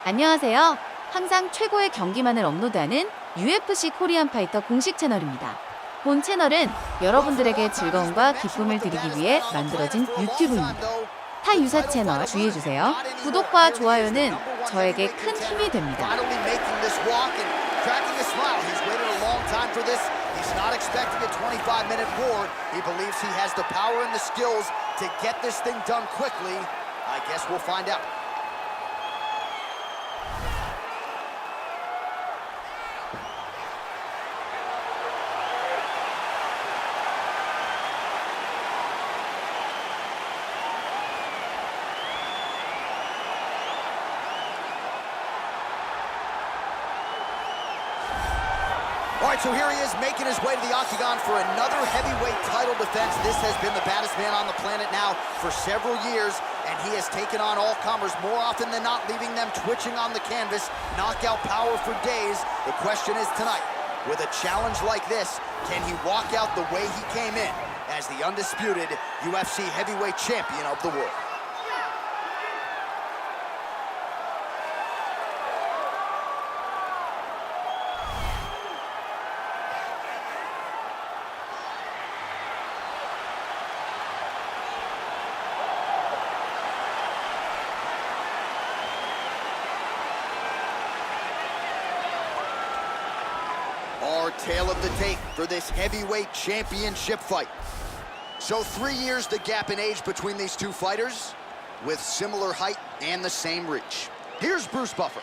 안녕하세요. 항상 최고의 경기만을 업로드하는 UFC 코리안파이터 공식 채널입니다. 본 채널은 여러분들에게 즐거움과 기쁨을 드리기 위해 만들어진 유튜브입니다. 타 유사 채널 주의해주세요. 구독과 좋아요는 저에게 큰 힘이 됩니다. He's not expecting a 25-minute war. He believes he has the power and the skills to get this thing done quickly. I guess we'll find out. All right, so here he is making his way to the octagon for another heavyweight title defense. This has been the baddest man on the planet now for several years, and he has taken on all comers more often than not, leaving them twitching on the canvas, knockout power for days. The question is tonight, with a challenge like this, can he walk out the way he came in as the undisputed UFC heavyweight champion of the world? Our tale of the tape for this heavyweight championship fight. So 3 years the gap in age between these two fighters, with similar height and the same reach. Here's Bruce Buffer.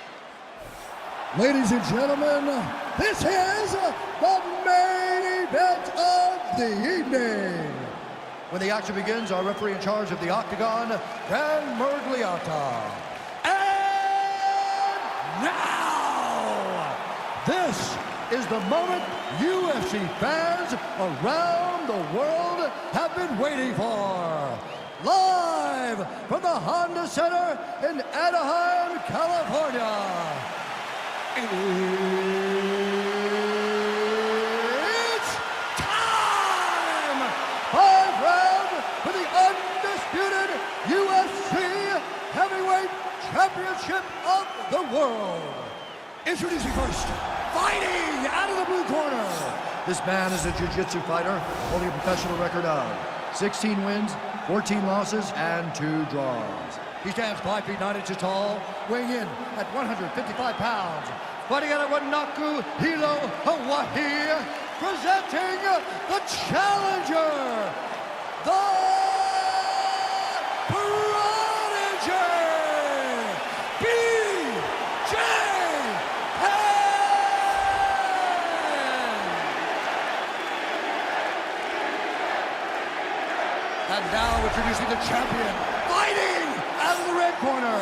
Ladies and gentlemen, this is the main event of the evening. When the action begins, our referee in charge of the octagon, Dan Mergliata. And now, this is the moment UFC fans around the world have been waiting for. Live from the Honda Center in Anaheim, California. It's time! 5 rounds for the undisputed UFC Heavyweight Championship of the world. Introducing first, fighting out of the blue corner. This man is a jiu-jitsu fighter, holding a professional record of 16 wins, 14 losses, and 2 draws. He stands 5 feet 9 inches tall, weighing in at 155 pounds. Fighting out of Wanaku, Hilo, Hawaii, presenting the challenger, the prodigy, And now introducing the champion, fighting out of the red corner.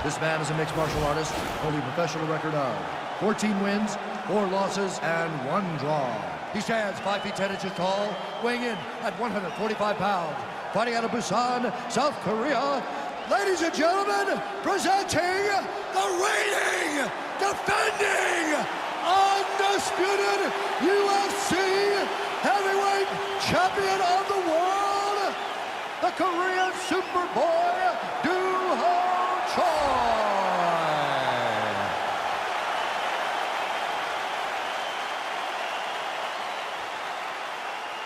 This man is a mixed martial artist, holding a professional record of 14 wins, 4 losses, and 1 draw. He stands 5 feet 10 inches tall, weighing in at 145 pounds. Fighting out of Busan, South Korea. Ladies and gentlemen, presenting the reigning, defending, undisputed UFC heavyweight champion of the world, the Korean Superboy, Do-Ho Choi.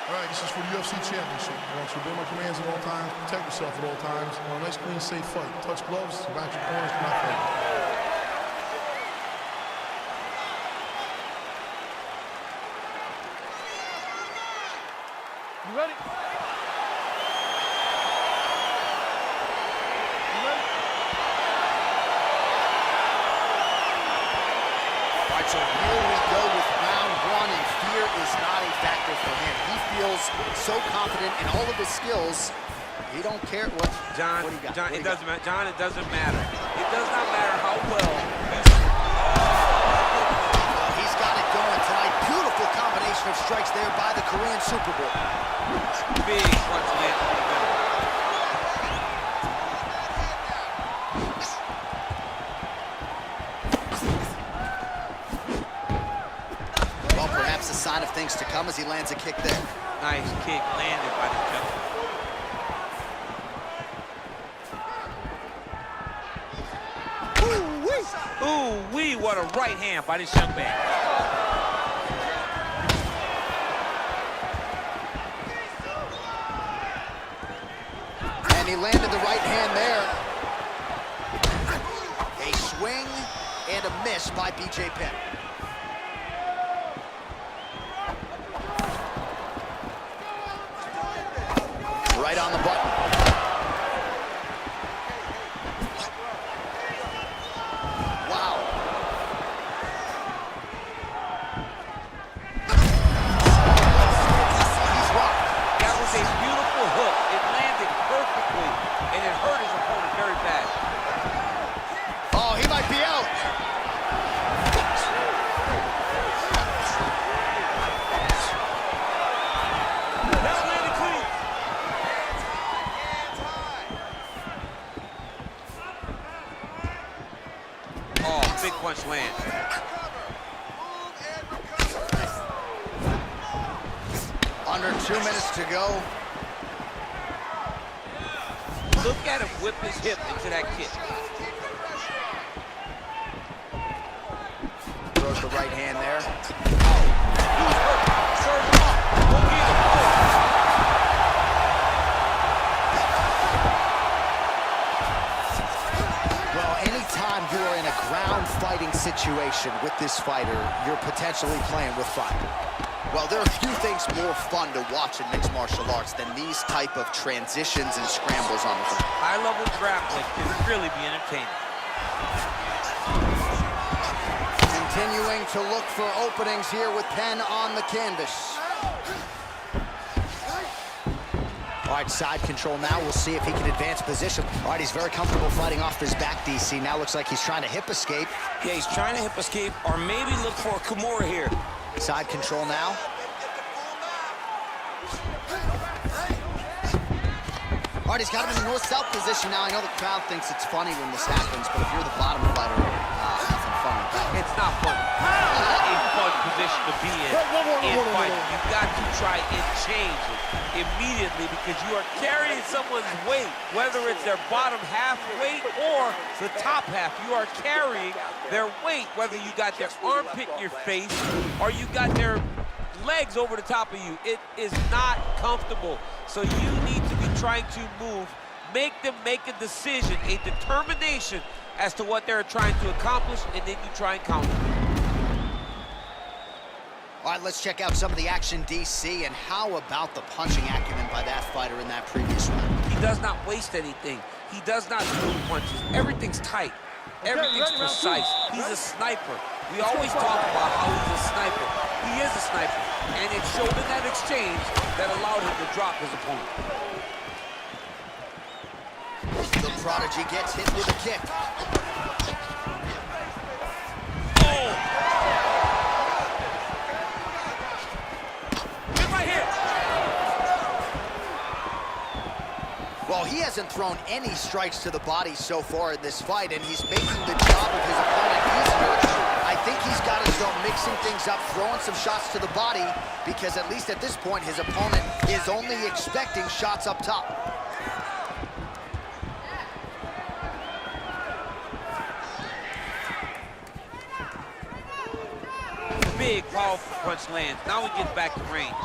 All right, this is for the UFC Championship. I want you to obey my commands at all times, protect yourself at all times. I want a nice, clean, safe fight. Touch gloves, back your corners, do not fight. You ready? So here we go with round 1, and fear is not a factor for him. He feels so confident in all of his skills. He don't care what. John, what do you got? John, What do it you doesn't got? matter. John, it doesn't matter. It does not matter how well. He's got it going tonight. Beautiful combination of strikes there by the Korean Superboy. Big punch landed on the middle. Well, perhaps a sign of things to come as he lands a kick there. Nice kick landed by the gentleman. Ooh-wee, what a right hand by this young man. And he landed the right hand there. A swing and a miss by bijeipen. Right on the button. Wow. He's rocked. That was a beautiful hook. It landed perfectly, and it hurt his opponent very bad. Oh, he might be out. That landed clean. Oh, big punch lands. Under 2 minutes to go. Look at him whip his hip into that kick. Throws the right hand there. Serve him up. Go get him. Well, anytime you are in a ground fighting situation with this fighter, you're potentially playing with fire. Well, there are few things more fun to watch in mixed martial arts than these type of transitions and scrambles on the ground. High-level grappling can really be entertaining. Continuing to look for openings here with Penn on the canvas. All right, side control now. We'll see if he can advance position. All right, he's very comfortable fighting off his back, DC. Now looks like he's trying to hip escape. Yeah, he's trying to hip escape or maybe look for a Kimura here. Side control now. All right, he's got him in the north-south position now. I know the crowd thinks it's funny when this happens, but if you're the bottom fighter, nothing fun with that. It's not fun. It's not a fun position to be in fighting. You've got to try and change it immediately because you are carrying someone's weight, whether it's their bottom half weight or the top half. You are carrying their weight, whether you got their armpit in your face or you got their legs over the top of you. It is not comfortable. So you need to be trying to move, make them make a decision, a determination as to what they're trying to accomplish, and then you try and counter. All right, let's check out some of the action, DC, and how about the punching acumen by that fighter in that previous round? He does not waste anything. He does not throw punches. Everything's tight. Everything's precise. He's a sniper. We always talk about how he's a sniper. He is a sniper, and it showed in that exchange that allowed him to drop his opponent. The prodigy gets hit with a kick. Oh! Get right here! Well, he hasn't thrown any strikes to the body so far in this fight, and he's making the job of his opponent easier. I think he's got to start mixing things up, throwing some shots to the body, because at least at this point, his opponent is only expecting shots up top. Big, powerful punch lands. Now we get back to range.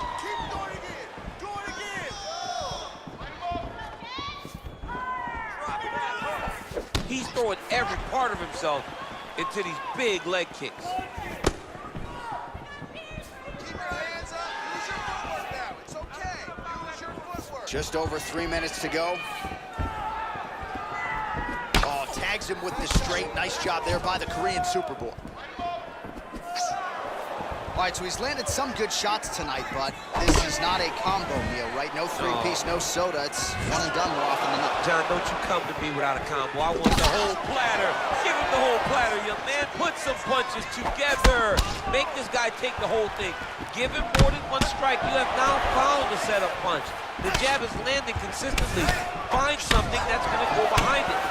He's throwing every part of himself into these big leg kicks. Just over 3 minutes to go. Oh, tags him with the straight. Nice job there by the Korean Superboy. All right, so he's landed some good shots tonight, but this is not a combo meal, right? No three-piece, no soda. It's one and done more often than not. John, don't you come to me without a combo. I want the whole platter. Give him the whole platter, young man. Put some punches together. Make this guy take the whole thing. Give him more than one strike. You have now found the setup punch. The jab is landing consistently. Find something that's going to go behind it.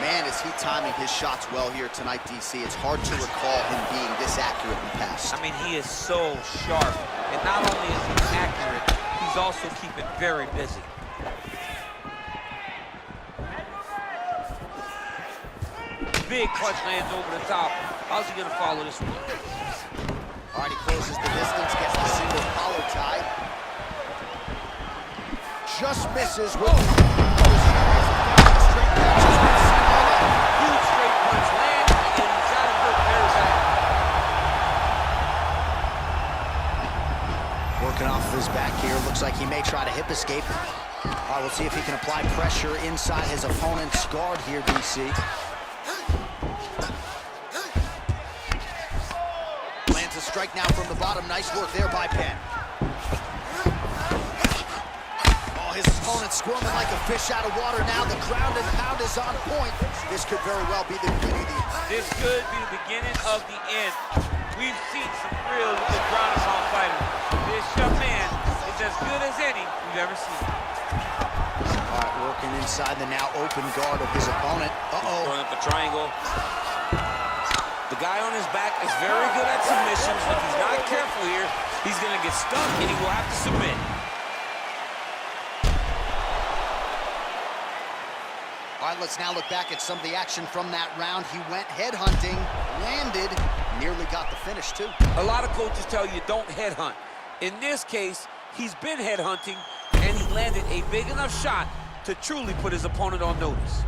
Man, is he timing his shots well here tonight, DC. It's hard to recall him being this accurate in the past. I mean, he is so sharp. And not only is he accurate, he's also keeping very busy. big punch lands over the top. How's he gonna follow this one? All right, he closes the distance, gets the single collar tie. Just misses with Huge straight punch lands, and he's got a good parry back. Working off of his back here. Looks like he may try to hip escape. All right, we'll see if he can apply pressure inside his opponent's guard here, DC. Lands a strike now from the bottom. Nice work there by Penn. Oh, his opponent's squirming like a fish out of water now. The ground and pound is on point. This could very well be the beginning of the end. This could be the beginning of the end. We've seen some real good ground and pound fighters. This young man is as good as any we've ever seen. All right, working inside the now open guard of his opponent. Uh-oh. Throwing up the triangle. The guy on his back is very good at submissions. If he's not careful here, he's going to get stuck and he will have to submit. All right, let's now look back at some of the action from that round. He went headhunting, landed, nearly got the finish too. A lot of coaches tell you don't headhunt. In this case, he's been headhunting and he landed a big enough shot to truly put his opponent on notice.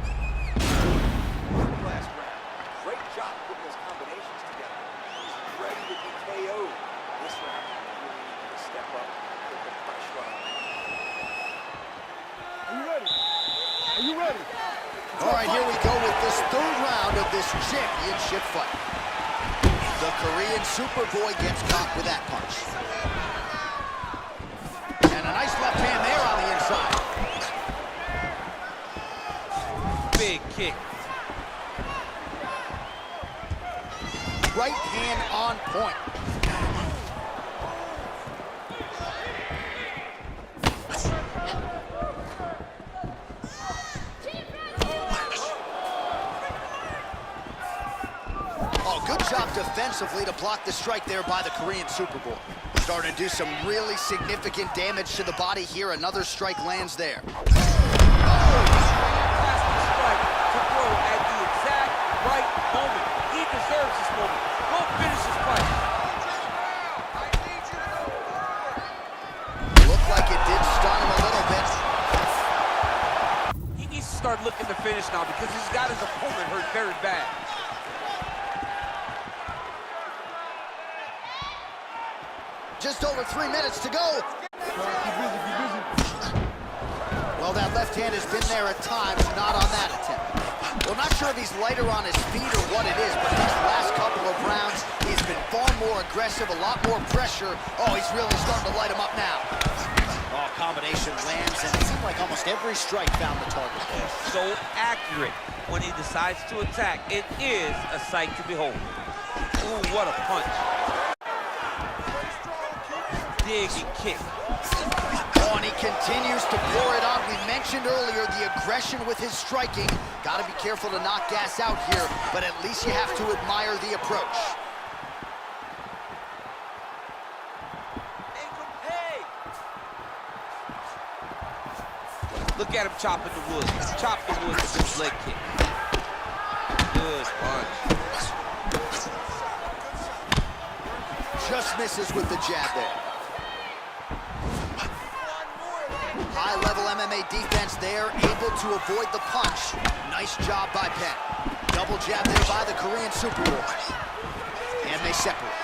Last round. Great job putting those combinations together. He's ready to be KO'd. This round, he really needed to step up and put the pressure on. Are you ready? Are you ready? All right, here we go with this third round of this championship fight. The Korean Superboy gets caught with that punch. And a nice left hand there on the inside. Big kick. Right hand on point. Oh, good job defensively to block the strike there by the Korean Superboy. Starting to do some really significant damage to the body here. Another strike lands there. Fantastic strike to throw at the exact right moment. He deserves this moment. Go finish this fight. Looked like it did stun him a little bit. He needs to start looking to finish now because he's got his opponent hurt very bad. Just over 3 minutes to go. Well, that left hand has been there at times, not on that attempt. Well, not sure if he's lighter on his feet or what it is, but these last couple of rounds, he's been far more aggressive, a lot more pressure. Oh, he's really starting to light him up now. Oh, combination lands, and it seemed like almost every strike found the target. So accurate when he decides to attack. It is a sight to behold. Ooh, what a punch. Dig and kick. Oh, and he continues to pour it on. We mentioned earlier the aggression with his striking. Got to be careful to not gas out here, but at least you have to admire the approach. Look at him chopping the wood. Chop the wood with his leg kick. Good punch. Just misses with the jab there. High-level MMA defense there, able to avoid the punch. Nice job by Penn. Double jab there by the Korean Superboy. And they separate.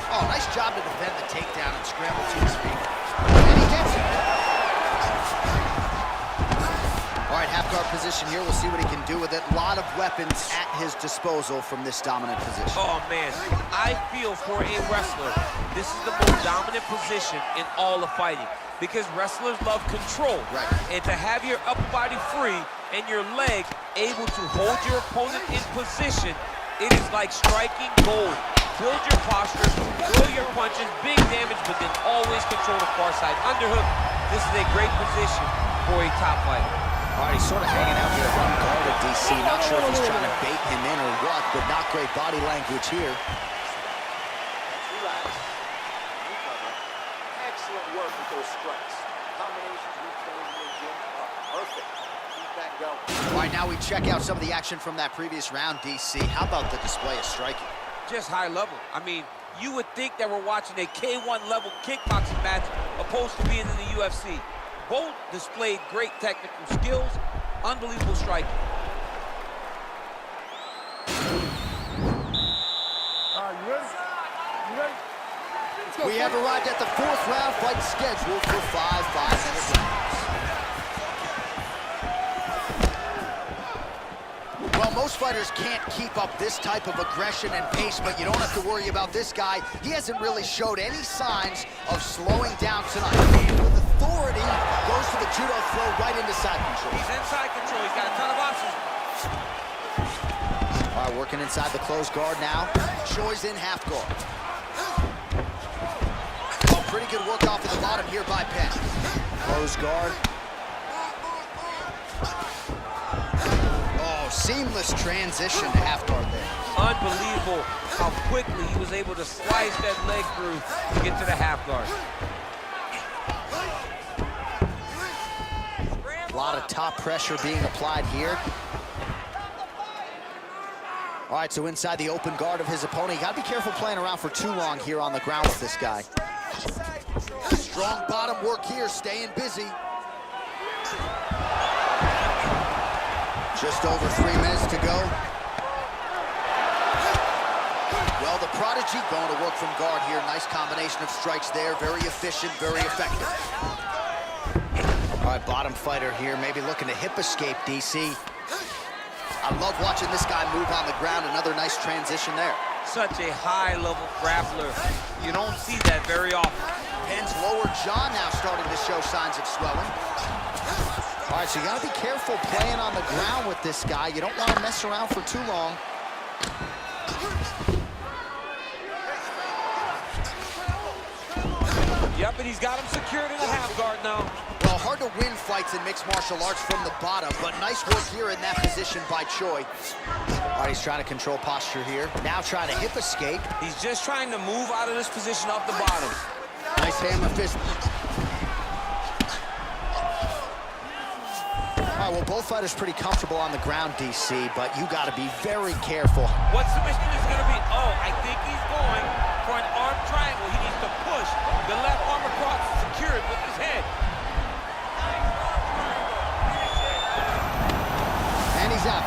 Oh, nice job to defend the takedown and scramble to his feet. And he gets it. All right, half-guard position here. We'll see what he can do with it. A lot of weapons at his disposal from this dominant position. Oh, man. I feel for a wrestler, this is the most dominant position in all of fighting. Because wrestlers love control. Right. And to have your upper body free and your leg able to hold your opponent in position, it is like striking gold. Build your posture, throw your punches, big damage, but then always control the far side. Underhook, this is a great position for a top fighter. All right, he's sort of hanging out here unguarded, DC. Not sure if he's trying to bait him in or what, but not great body language here. Relax. Recover. Excellent work with those strikes. Combinations we trained in the gym are perfect. Keep that going. All right, now we check out some of the action from that previous round, DC. How about the display of striking? Just high level. I mean, you would think that we're watching a K1 level kickboxing match opposed to being in the UFC. Both displayed great technical skills, unbelievable striking. We have arrived at the fourth round fight scheduled for 5 5-minute rounds. Well, most fighters can't keep up this type of aggression and pace, but you don't have to worry about this guy. He hasn't really showed any signs of slowing down tonight. And with authority, goes to the judo throw right into side control. He's inside control. He's got a ton of options. All right, working inside the closed guard now. Choi's in half guard. Oh, pretty good work off of the bottom here by Penn. Closed guard. Oh, seamless transition to half guard there. Unbelievable how quickly he was able to slice that leg through to get to the half guard. A lot of top pressure being applied here. All right, so inside the open guard of his opponent. You gotta be careful playing around for too long here on the ground with this guy. Strong bottom work here, staying busy. Just over 3 minutes to go. Well, the prodigy going to work from guard here. Nice combination of strikes there. Very efficient, very effective. All right, bottom fighter here, maybe looking to hip escape, DC. I love watching this guy move on the ground. Another nice transition there. Such a high-level grappler. You don't see that very often. Penn's lower jaw now starting to show signs of swelling. All right, so you gotta be careful playing on the ground with this guy. You don't want to mess around for too long. Yep, and he's got him secured in the half guard now. Well, hard to win fights in mixed martial arts from the bottom, but nice work here in that position by Choi. All right, he's trying to control posture here. Now trying to hip escape. He's just trying to move out of this position off the bottom. Nice hammer fist. All right, well, both fighters pretty comfortable on the ground, DC, but you got to be very careful. What submission is going to be? Oh, I think he's going for an arm triangle. He needs to push the left arm across, secured with his head. And he's out.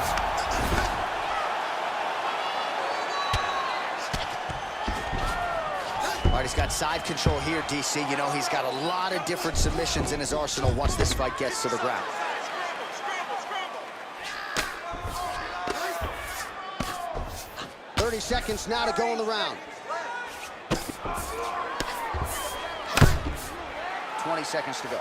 All right, he's got side control here, DC. You know, he's got a lot of different submissions in his arsenal once this fight gets to the ground. Seconds now to go in the round. 20 seconds to go.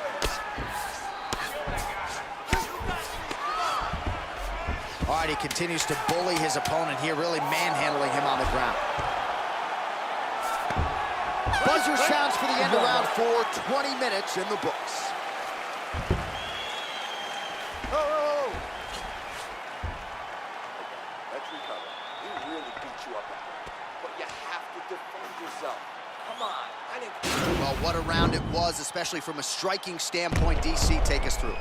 All right, he continues to bully his opponent here, really manhandling him on the ground. Buzzer sounds for the end of round 4, 20 minutes in the books. Let's recover. He really beat you up at that. But you have to defend yourself. Come on. Well, what a round it was, especially from a striking standpoint. DC, take us through.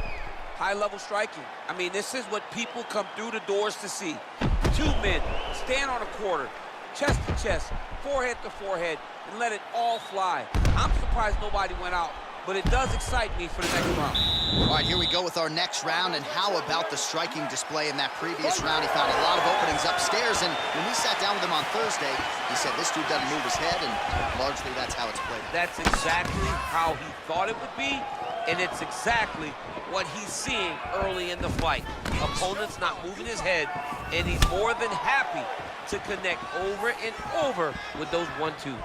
High-level striking. I mean, this is what people come through the doors to see. Two men stand on a quarter, chest to chest, forehead to forehead, and let it all fly. I'm surprised nobody went out, but it does excite me for the next round. All right, here we go with our next round, and how about the striking display in that previous round? He found a lot of openings upstairs, and when we sat down with him on Thursday, he said this dude doesn't move his head, and largely that's how it's played. That's exactly how he thought it would be, and it's exactly what he's seeing early in the fight. Opponent's not moving his head, and he's more than happy to connect over and over with those 1-2s.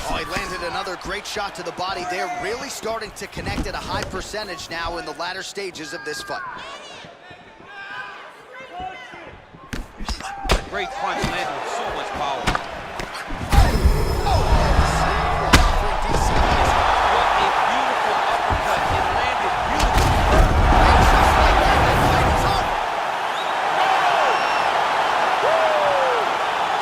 Oh, he landed another great shot to the body there, really starting to connect at a high percentage now in the latter stages of this fight. Great punch landed with so much power. What a beautiful uppercut. It landed beautifully.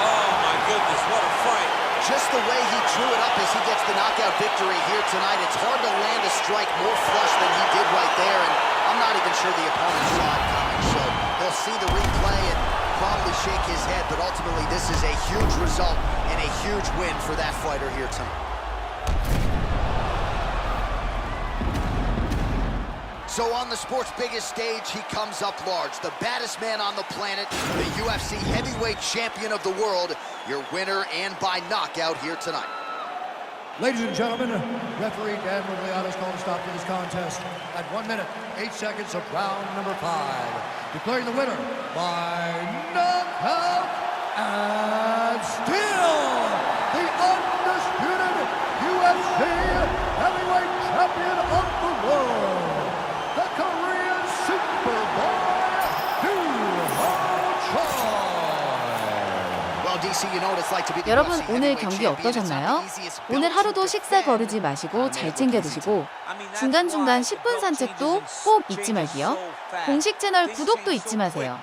Oh my goodness, what a fight. Just the way he drew it up as he gets the knockout victory here tonight, it's hard to land a strike more flush than he did right there, and I'm I'm not even sure the opponent saw it coming, so he'll see the replay and probably shake his head, but ultimately this is a huge result and a huge win for that fighter here tonight. So on the sport's biggest stage, he comes up large. The baddest man on the planet, the UFC heavyweight champion of the world, your winner and by knockout here tonight. Ladies and gentlemen, referee Dan Rugliano's called a stop to this contest at 1 minute, 8 seconds of round number 5. Declaring the winner by knockout and still the undisputed UFC heavyweight champion of the world, the Korean Superboy, 여러분 오늘 경기 어떠셨나요? 오늘 하루도 식사 거르지 마시고 잘 챙겨 드시고 중간중간 10분 산책도 꼭 잊지 말기요. 공식 채널 구독도 잊지 마세요.